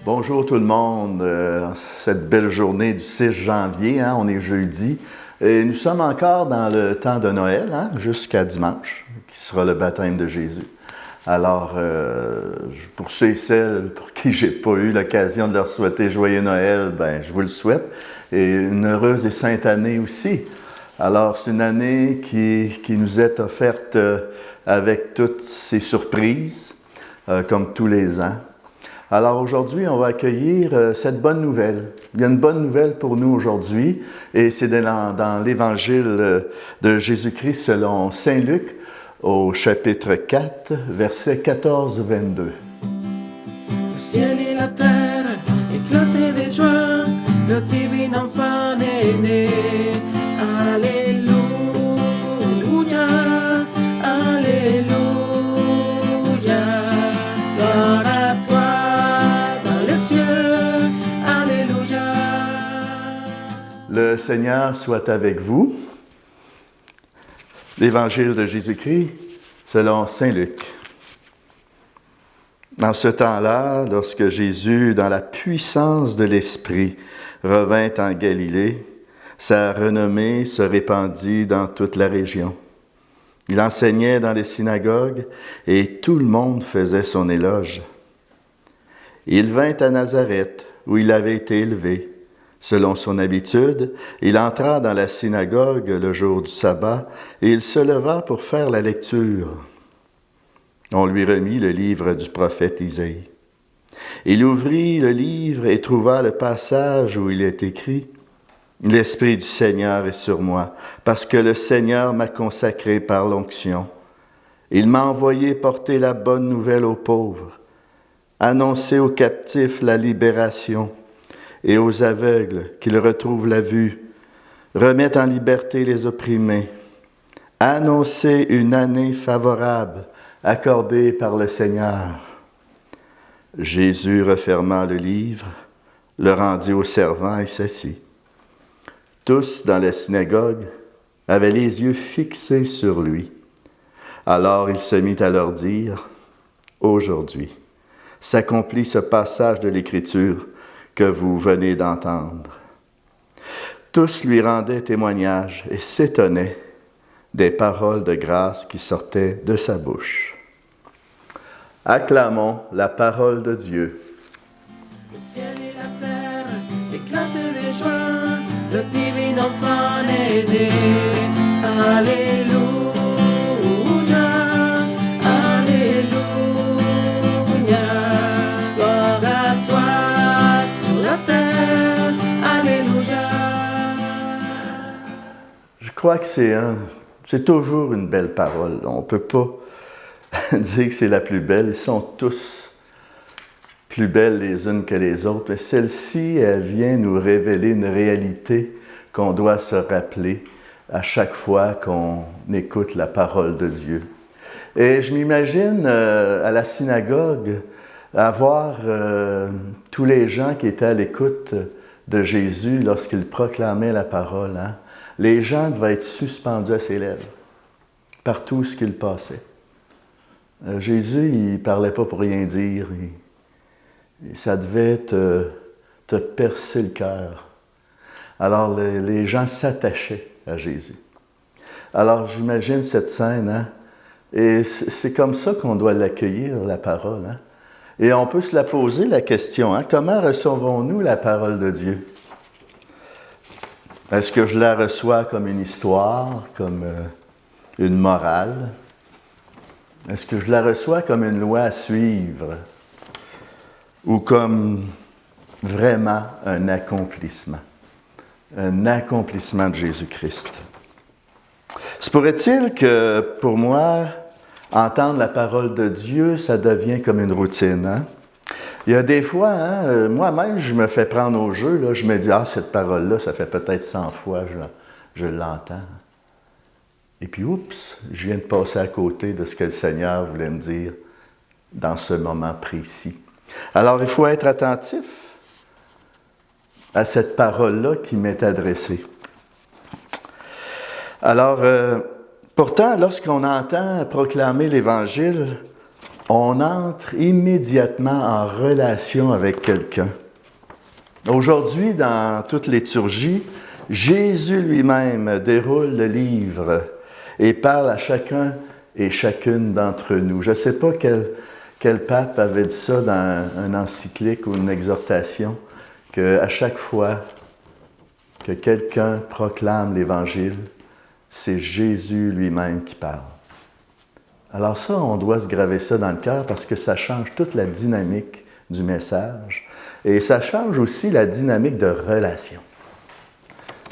Bonjour tout le monde, cette belle journée du 6 janvier, on est jeudi, et nous sommes encore dans le temps de Noël, jusqu'à dimanche, qui sera le baptême de Jésus. Alors, pour ceux et celles pour qui je n'ai pas eu l'occasion de leur souhaiter joyeux Noël, je vous le souhaite, et une heureuse et sainte année aussi. Alors, c'est une année qui nous est offerte avec toutes ses surprises, comme tous les ans. Alors aujourd'hui, on va accueillir cette bonne nouvelle. Il y a une bonne nouvelle pour nous aujourd'hui, et c'est dans l'Évangile de Jésus-Christ selon Saint Luc, au chapitre 4, versets 14-22. Le ciel et la terre éclataient de joie, le divin enfant est né. Alléluia, Alléluia, gloire à toi dans les cieux, Alléluia. Le Seigneur soit avec vous. L'Évangile de Jésus-Christ selon Saint Luc. En ce temps-là, lorsque Jésus, dans la puissance de l'Esprit, revint en Galilée, sa renommée se répandit dans toute la région. Il enseignait dans les synagogues et tout le monde faisait son éloge. Il vint à Nazareth, où il avait été élevé. Selon son habitude, il entra dans la synagogue le jour du sabbat et il se leva pour faire la lecture. On lui remit le livre du prophète Isaïe. Il ouvrit le livre et trouva le passage où il est écrit « L'Esprit du Seigneur est sur moi, parce que le Seigneur m'a consacré par l'onction. Il m'a envoyé porter la bonne nouvelle aux pauvres, annoncer aux captifs la libération, et aux aveugles qu'ils retrouvent la vue, remettre en liberté les opprimés, annoncer une année favorable accordée par le Seigneur. » Jésus referma le livre, le rendit au servant et s'assit. Tous dans la synagogue avaient les yeux fixés sur lui. Alors il se mit à leur dire « Aujourd'hui s'accomplit ce passage de l'Écriture que vous venez d'entendre. » Tous lui rendaient témoignage et s'étonnaient des paroles de grâce qui sortaient de sa bouche. Acclamons la parole de Dieu. Le ciel et la terre éclatent de joie, le divin enfant est né. Alléluia, Alléluia, gloire à toi sur la terre, Alléluia. Je crois que c'est toujours une belle parole. On ne peut pas dire que c'est la plus belle. Ils sont tous plus belles les unes que les autres. Mais celle-ci, elle vient nous révéler une réalité qu'on doit se rappeler à chaque fois qu'on écoute la parole de Dieu. Et je m'imagine à la synagogue avoir tous les gens qui étaient à l'écoute de Jésus lorsqu'il proclamait la parole. Les gens devaient être suspendus à ses lèvres, partout où il passait. Jésus, il ne parlait pas pour rien dire. Ça devait te percer le cœur. Alors, les gens s'attachaient à Jésus. Alors, j'imagine cette scène, et c'est comme ça qu'on doit l'accueillir, la parole. Et on peut se la poser, la question, comment recevons-nous la parole de Dieu? Est-ce que je la reçois comme une histoire, comme une morale? Est-ce que je la reçois comme une loi à suivre? Ou comme vraiment un accomplissement de Jésus-Christ? Se pourrait-il que, pour moi, entendre la parole de Dieu, ça devient comme une routine, Il y a des fois, moi-même, je me fais prendre au jeu, je me dis, cette parole-là, ça fait peut-être 100 fois je l'entends. Et puis, oups, je viens de passer à côté de ce que le Seigneur voulait me dire dans ce moment précis. Alors, il faut être attentif à cette parole-là qui m'est adressée. Alors, pourtant, lorsqu'on entend proclamer l'Évangile, on entre immédiatement en relation avec quelqu'un. Aujourd'hui, dans toute liturgie, Jésus lui-même déroule le livre et parle à chacun et chacune d'entre nous. Je ne sais pas quel pape avait dit ça dans un encyclique ou une exhortation, qu'à chaque fois que quelqu'un proclame l'Évangile, c'est Jésus lui-même qui parle. Alors ça, on doit se graver ça dans le cœur parce que ça change toute la dynamique du message et ça change aussi la dynamique de relation.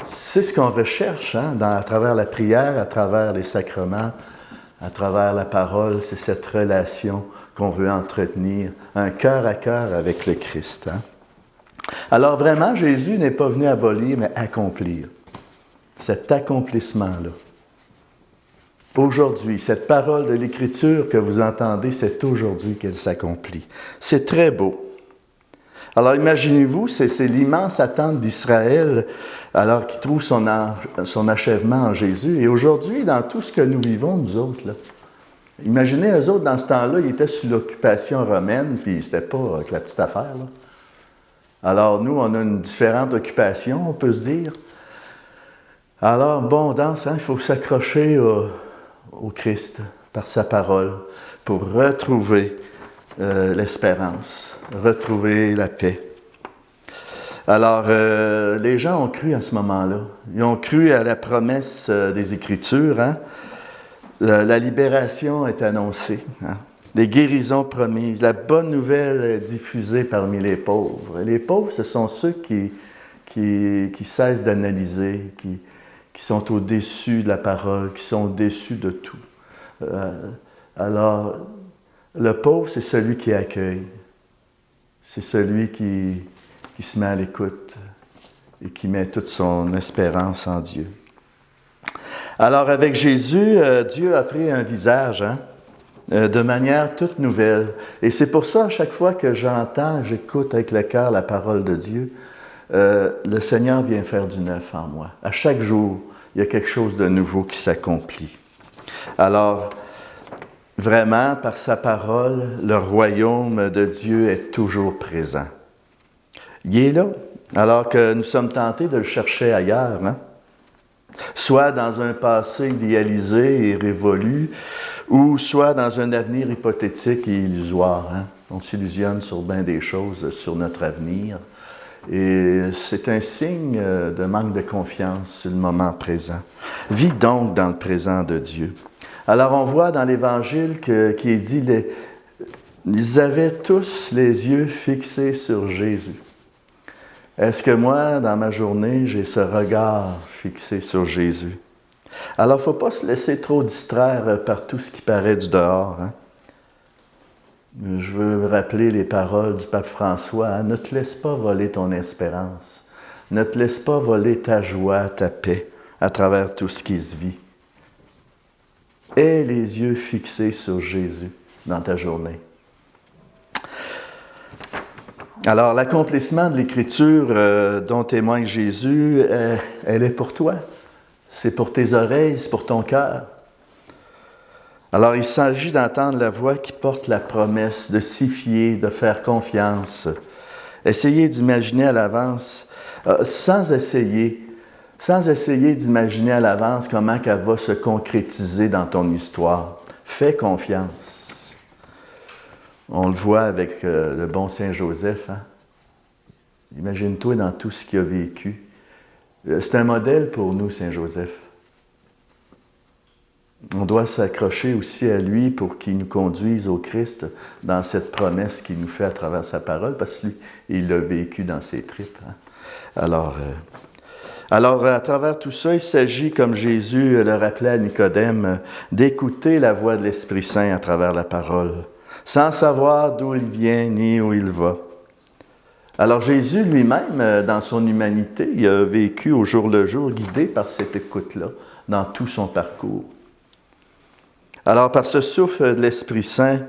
C'est ce qu'on recherche à travers la prière, à travers les sacrements, à travers la parole, c'est cette relation qu'on veut entretenir, un cœur à cœur avec le Christ. Alors vraiment, Jésus n'est pas venu abolir, mais accomplir. Cet accomplissement-là. Aujourd'hui, cette parole de l'Écriture que vous entendez, c'est aujourd'hui qu'elle s'accomplit. C'est très beau. Alors imaginez-vous, c'est l'immense attente d'Israël alors qu'il trouve son achèvement en Jésus. Et aujourd'hui, dans tout ce que nous vivons, nous autres, là, imaginez eux autres, dans ce temps-là, ils étaient sous l'occupation romaine, puis c'était pas la petite affaire. Là. Alors nous, on a une différente occupation, on peut se dire. Alors, bon, il faut s'accrocher au Christ par sa parole pour retrouver l'espérance, retrouver la paix. Alors, les gens ont cru à ce moment-là. Ils ont cru à la promesse des Écritures. La libération est annoncée. Les guérisons promises. La bonne nouvelle est diffusée parmi les pauvres. Et les pauvres, ce sont ceux qui cessent d'analyser, qui sont au-dessus de la parole, qui sont au-dessus de tout. Alors, le pauvre, c'est celui qui accueille. C'est celui qui se met à l'écoute et qui met toute son espérance en Dieu. Alors, avec Jésus, Dieu a pris un visage, de manière toute nouvelle. Et c'est pour ça, à chaque fois que j'écoute avec le cœur la parole de Dieu, le Seigneur vient faire du neuf en moi. À chaque jour, il y a quelque chose de nouveau qui s'accomplit. Alors, vraiment, par sa parole, le royaume de Dieu est toujours présent. Il est là, alors que nous sommes tentés de le chercher ailleurs, soit dans un passé idéalisé et révolu, ou soit dans un avenir hypothétique et illusoire. On s'illusionne sur bien des choses, sur notre avenir. Et c'est un signe de manque de confiance sur le moment présent. Vis donc dans le présent de Dieu. Alors on voit dans l'Évangile qui est dit, ils avaient tous les yeux fixés sur Jésus. Est-ce que moi, dans ma journée, j'ai ce regard fixé sur Jésus? Alors, il ne faut pas se laisser trop distraire par tout ce qui paraît du dehors. Je veux me rappeler les paroles du pape François. Ne te laisse pas voler ton espérance. Ne te laisse pas voler ta joie, ta paix, à travers tout ce qui se vit. Aie les yeux fixés sur Jésus dans ta journée. Alors, l'accomplissement de l'Écriture dont témoigne Jésus, elle est pour toi. C'est pour tes oreilles, c'est pour ton cœur. Alors, il s'agit d'entendre la voix qui porte la promesse, de s'y fier, de faire confiance. Essayez d'imaginer à l'avance, sans essayer d'imaginer à l'avance comment elle va se concrétiser dans ton histoire. Fais confiance. On le voit avec le bon Saint Joseph. Imagine-toi dans tout ce qu'il a vécu. C'est un modèle pour nous, Saint Joseph. On doit s'accrocher aussi à lui pour qu'il nous conduise au Christ dans cette promesse qu'il nous fait à travers sa parole, parce que lui, il l'a vécu dans ses tripes. Alors, à travers tout ça, il s'agit, comme Jésus le rappelait à Nicodème, d'écouter la voix de l'Esprit Saint à travers la parole, sans savoir d'où il vient ni où il va. Alors Jésus lui-même, dans son humanité, il a vécu au jour le jour, guidé par cette écoute-là, dans tout son parcours. Alors par ce souffle de l'Esprit Saint,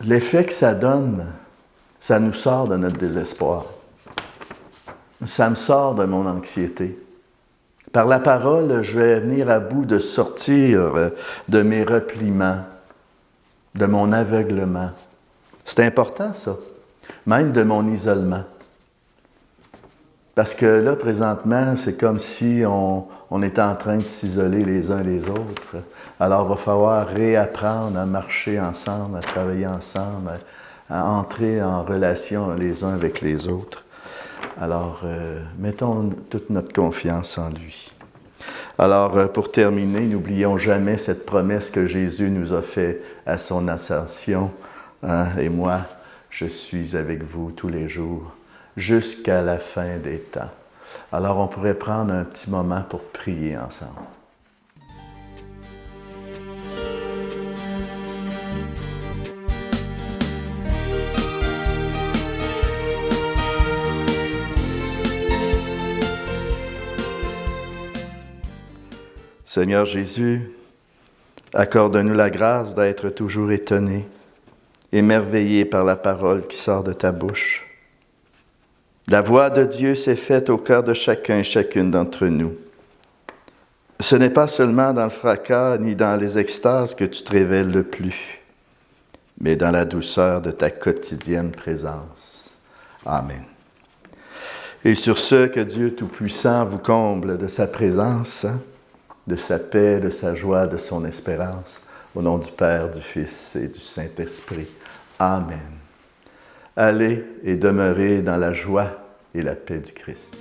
l'effet que ça donne, ça nous sort de notre désespoir. Ça me sort de mon anxiété. Par la parole, je vais venir à bout de sortir de mes repliements. de mon aveuglement. C'est important, ça. Même de mon isolement. Parce que là, présentement, c'est comme si on était en train de s'isoler les uns les autres. Alors, il va falloir réapprendre à marcher ensemble, à travailler ensemble, à entrer en relation les uns avec les autres. Alors, mettons toute notre confiance en lui. Alors, pour terminer, n'oublions jamais cette promesse que Jésus nous a faite à son ascension. Et moi, je suis avec vous tous les jours, jusqu'à la fin des temps. Alors, on pourrait prendre un petit moment pour prier ensemble. Seigneur Jésus, accorde-nous la grâce d'être toujours étonnés, émerveillés par la parole qui sort de ta bouche. La voix de Dieu s'est faite au cœur de chacun et chacune d'entre nous. Ce n'est pas seulement dans le fracas ni dans les extases que tu te révèles le plus, mais dans la douceur de ta quotidienne présence. Amen. Et sur ce, que Dieu Tout-Puissant vous comble de sa présence, de sa paix, de sa joie, de son espérance, au nom du Père, du Fils et du Saint-Esprit. Amen. Allez et demeurez dans la joie et la paix du Christ.